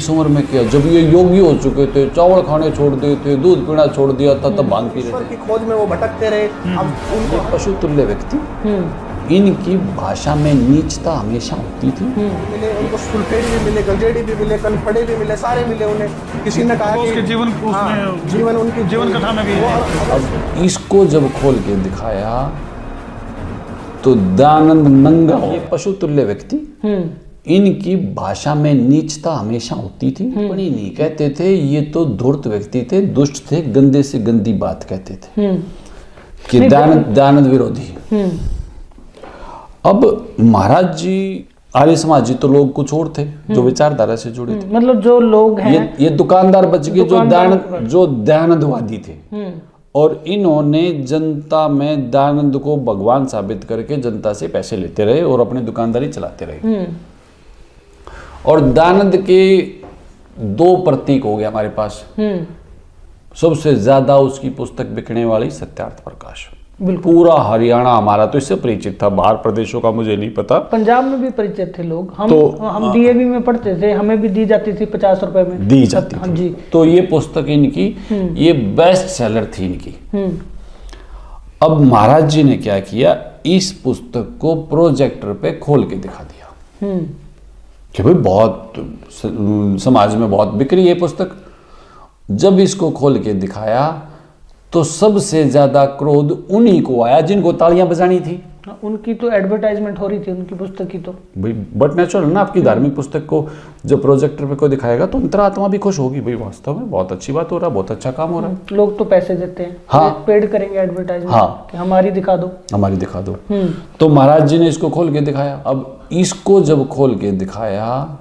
इस उम्र में किया? जब ये योगी हो चुके थे, चावल खाने छोड़ दिए थे, दूध पीना छोड़ दिया था, तब भांग पी रहे थे। की खोज में वो भटकते रहे। अब उनको पशु तुल्य व्यक्ति, इनकी भाषा में नीचता हमेशा होती थी। मिले, उनको सुलफेड़ी भी मिले, गंजेड़ी भी मिले, कनफड़े भी मिले, सारे मिले उन्हें। किसी ने कहा कि जीवन जीवन उनकी जीवन कथा में भी अब इसको जब खोल के दिखाया तो दयानंद नंगा हो। ये पशु तुल्य व्यक्ति, इनकी भाषा में नीचता हमेशा होती थी। टिप्पणी नहीं कहते थे, ये तो धूर्त व्यक्ति थे, दुष्ट थे, गंदे से गंदी बात कहते थे कि दयानंद विरोधी। अब महाराज जी, आर्य समाज जी तो लोग कुछ और थे जो विचारधारा से जुड़े थे। मतलब जो लोग हैं ये दुकानदार बच गए जो दयानंदवादी थे, और इन्होंने जनता में दयानंद को भगवान साबित करके जनता से पैसे लेते रहे और अपनी दुकानदारी चलाते रहे। और दयानंद के दो प्रतीक हो गए हमारे पास। सबसे ज्यादा उसकी पुस्तक बिकने वाली सत्यार्थ प्रकाश। पूरा हरियाणा हमारा तो इससे परिचित था, बाहर प्रदेशों का मुझे नहीं पता। पंजाब में भी परिचित थे लोग। हम डीएवी में पढ़ते थे, हमें भी दी जाती थी 50 रुपए में दी जाती हाँ जी। तो ये पुस्तक इनकी ये बेस्ट सेलर थी इनकी। अब महाराज जी ने क्या किया, इस पुस्तक को प्रोजेक्टर पे खोल के दिखा दिया कि भाई बहुत समाज में बहुत बिक रही है पुस्तक। जब इसको खोल के दिखाया तो सबसे ज्यादा क्रोध उन्हीं को आया जिनको तालियां बजानी थी। उनकी तो एडवर्टाइजमेंट हो रही थी उनकी पुस्तक की तो भाई, बट नेचुरल ना, आपकी धार्मिक पुस्तक को जब प्रोजेक्टर पे कोई दिखाएगा तो अंतरात्मा भी खुश होगी, भाई वास्तव में बहुत अच्छी बात हो रहा है, बहुत अच्छा काम हो रहा है। लोग तो पैसे देते हैं, हाँ। पेड करेंगे एडवर्टाइजमेंट, हाँ। कि हमारी दिखा दो, हमारी दिखा दो। तो महाराज जी ने इसको खोल के दिखाया। अब इसको जब खोल के दिखाया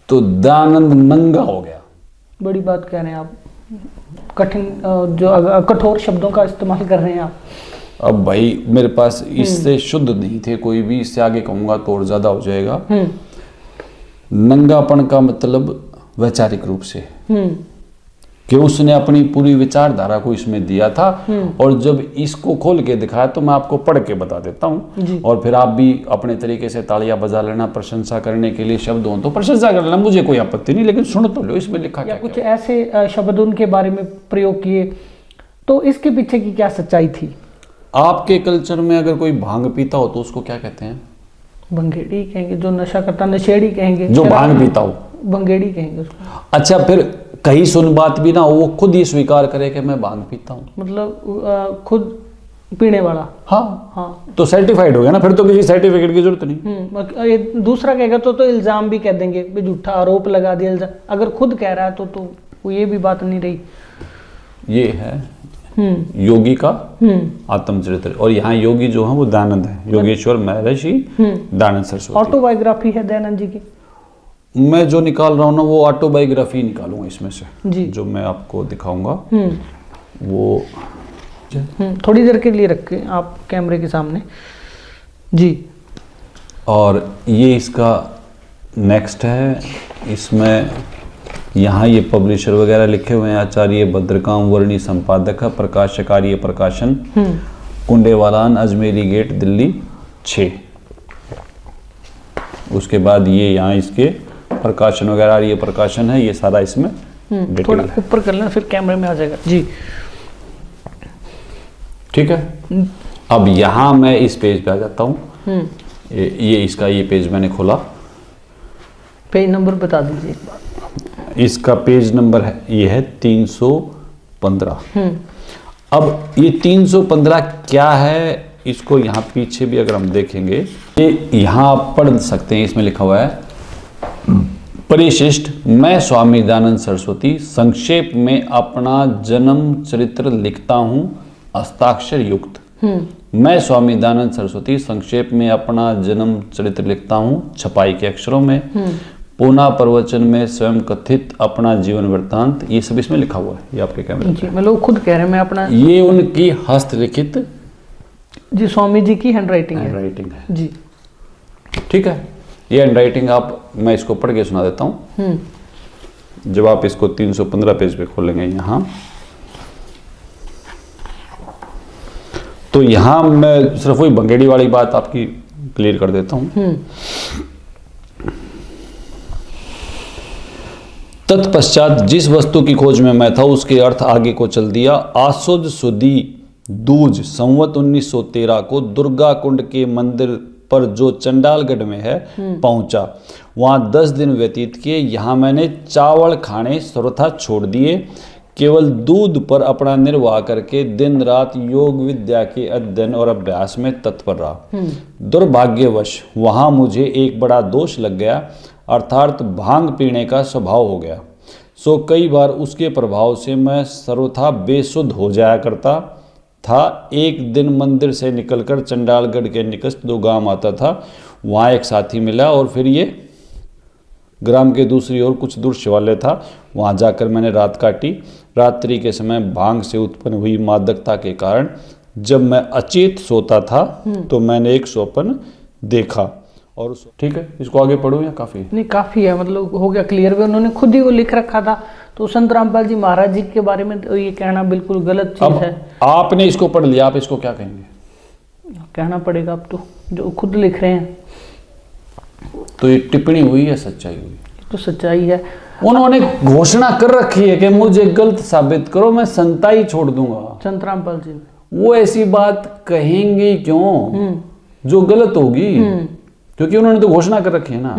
तो दयानंद नंगा हो गया। बड़ी बात कह रहे हैं आप, कठिन जो कठोर शब्दों का इस्तेमाल कर रहे हैं आप। अब भाई मेरे पास इससे शुद्ध नहीं थे कोई भी, इससे आगे कहूंगा तो और ज्यादा हो जाएगा। नंगापन का मतलब वैचारिक रूप से कि उसने अपनी पूरी विचारधारा को इसमें दिया था। और जब इसको खोल के दिखाया तो मैं आपको पढ़ के बता देता हूँ, और फिर आप भी अपने तरीके से तालियां बजा लेना। प्रशंसा करने के लिए शब्द हो तो प्रशंसा कर लेना, मुझे कोई आपत्ति नहीं, लेकिन सुन तो लो इसमें लिखा क्या। कुछ ऐसे शब्द उनके बारे में प्रयोग किए, तो इसके पीछे की क्या सच्चाई थी? आपके कल्चर में अगर कोई भांग पीता हो तो उसको क्या कहते हैं? भंगेड़ी कहेंगे। जो नशा करता नशेड़ी कहेंगे। जो भांग पीता हो भंगेड़ी कहेंगे उसको। अच्छा, फिर कहीं सुन बात भी ना हो, वो खुद ही स्वीकार करे कि मैं भांग पीता हूँ, मतलब खुद पीने वाला। हाँ, तो सर्टिफाइड हो गया ना, फिर तो किसी सर्टिफिकेट की जरूरत नहीं। ये दूसरा कहेगा तो इल्जाम भी कह देंगे, झूठा आरोप लगा दिया इल्जाम। अगर खुद कह रहा है तो ये भी बात नहीं रही। ये है योगी का आत्मचरित्र, और यहाँ योगी जो है वो दयानंद है, योगेश्वर महर्षि दयानंद सरस्वती। ऑटोबायोग्राफी है दयानंद जी की। मैं जो निकाल रहा हूँ ना वो ऑटोबायोग्राफी निकालूंगा इसमें से जी। जो मैं आपको दिखाऊंगा वो थोड़ी देर के लिए रखें आप कैमरे के सामने जी। और ये इसका नेक्स्ट है। इसमें यहाँ ये पब्लिशर वगैरह लिखे हुए हैं, आचार्य भद्रकाम वर्णी संपादक है, प्रकाशक आर्य प्रकाशन, कुंडेवालान, अजमेरी गेट, दिल्ली 6। उसके बाद ये यहाँ इसके प्रकाशन वगैरह आर्य प्रकाशन है, ये सारा इसमें थोड़ा ऊपर कर लेना, फिर कैमरे में आ जाएगा जी। ठीक है। अब यहाँ मैं इस पेज पे आ जाता हूँ। ये इसका ये पेज मैंने खोला। पेज नंबर बता दीजिए। इसका पेज नंबर है, ये है 315। अब ये 315 क्या है, इसको यहाँ पीछे भी अगर हम देखेंगे, ये यहाँ आप पढ़ सकते हैं। इसमें लिखा हुआ है परिशिष्ट, मैं स्वामी दयानंद सरस्वती संक्षेप में अपना जन्म चरित्र लिखता हूँ हस्ताक्षर युक्त। मैं स्वामी दयानंद सरस्वती संक्षेप में अपना जन्म चरित्र लिखता हूँ छपाई के अक्षरों में। पुनः प्रवचन में स्वयं कथित अपना जीवन वृत्तांत, ये सब इसमें लिखा हुआ है। ये आपके कैमरे जी, मतलब खुद कह रहे हैं मैं अपना, ये उनकी हस्तलिखित जी स्वामी जी की हैंडराइटिंग है जी। ठीक है, ये हैंडराइटिंग आप, मैं इसको पढ़ के सुना देता हूँ। जब आप इसको 315 पेज पे खोलेंगे यहाँ, तो यहाँ मैं सिर्फ वही भंगेड़ी वाली बात आपकी क्लियर कर देता हूँ। तत्पश्चात जिस वस्तु की खोज में मैं था उसके अर्थ आगे को चल दिया। आसुद सुदी दूज संवत 1913 को दुर्गा कुंड के मंदिर पर जो चंडालगढ़ में है पहुंचा। वहां 10 दिन व्यतीत किए। यहाँ मैंने चावल खाने सर्वथा छोड़ दिए, केवल दूध पर अपना निर्वाह करके दिन रात योग विद्या के अध्ययन और अभ्यास में तत्पर रहा। दुर्भाग्यवश वहां मुझे एक बड़ा दोष लग गया, अर्थात भांग पीने का स्वभाव हो गया। सो कई बार उसके प्रभाव से मैं सर्वथा बेसुध हो जाया करता था। एक दिन मंदिर से निकलकर चंडालगढ़ के निकट दो गांव आता था, वहाँ एक साथी मिला और फिर ये ग्राम के दूसरी ओर कुछ दूर शिवालय था, वहाँ जाकर मैंने रात काटी। रात्रि के समय भांग से उत्पन्न हुई मादकता के कारण जब मैं अचेत सोता था तो मैंने एक स्वप्न देखा। और ठीक है, इसको आगे पढ़ूं या काफ़ी? नहीं, काफ़ी है, मतलब हो गया क्लियर भी। उन्होंने खुद ही वो लिख रखा था। तो संत रामपाल जी महाराज जी के बारे में तो ये कहना बिल्कुल गलत चीज़ है। आपने इसको पढ़ लिया, आप इसको क्या कहेंगे? कहना पड़ेगा अब तो, जो खुद लिख रहे हैं। तो ये टिप्पणी हुई या सच्चाई हुई? तो सच्चाई है। उन्होंने घोषणा कर रखी है कि मुझे गलत साबित करो, मैं संता ही छोड़ दूंगा। संत रामपाल जी वो ऐसी बात कहेंगे क्यों जो गलत होगी, क्योंकि उन्होंने तो घोषणा कर रखी है ना।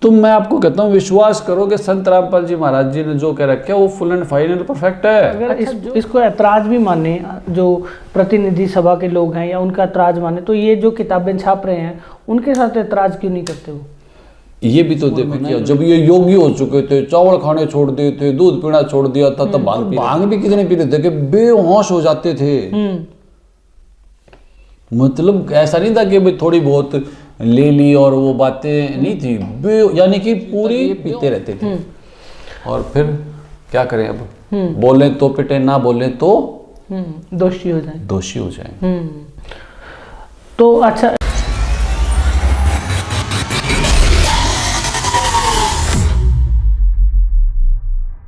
तो मैं आपको कहता हूँ विश्वास करो कि संत रामपाल जी महाराज जी ने जो कह रखा है वो फुल एंड फाइनल परफेक्ट है। अगर इसको ऐतराज भी माने जो प्रतिनिधि सभा के लोग हैं या उनका ऐतराज माने, तो ये जो किताबें छाप रहे हैं उनके साथ ऐतराज क्यों नहीं करते वो? ये भी तो देखो ना, जब ये योगी हो चुके थे, चावल खाने छोड़ दिए थे, दूध पीना छोड़ दिया था, तब भांग भी कितने पीते थे कि बेहोश हो जाते थे। मतलब ऐसा नहीं था कि भाई थोड़ी बहुत ले ली और वो बातें नहीं थी, यानी कि पूरी पीते रहते थे। और फिर क्या करें अब? बोले तो पिटे, ना बोले तो दोषी हो जाए। दोषी हो जाए। तो अच्छा,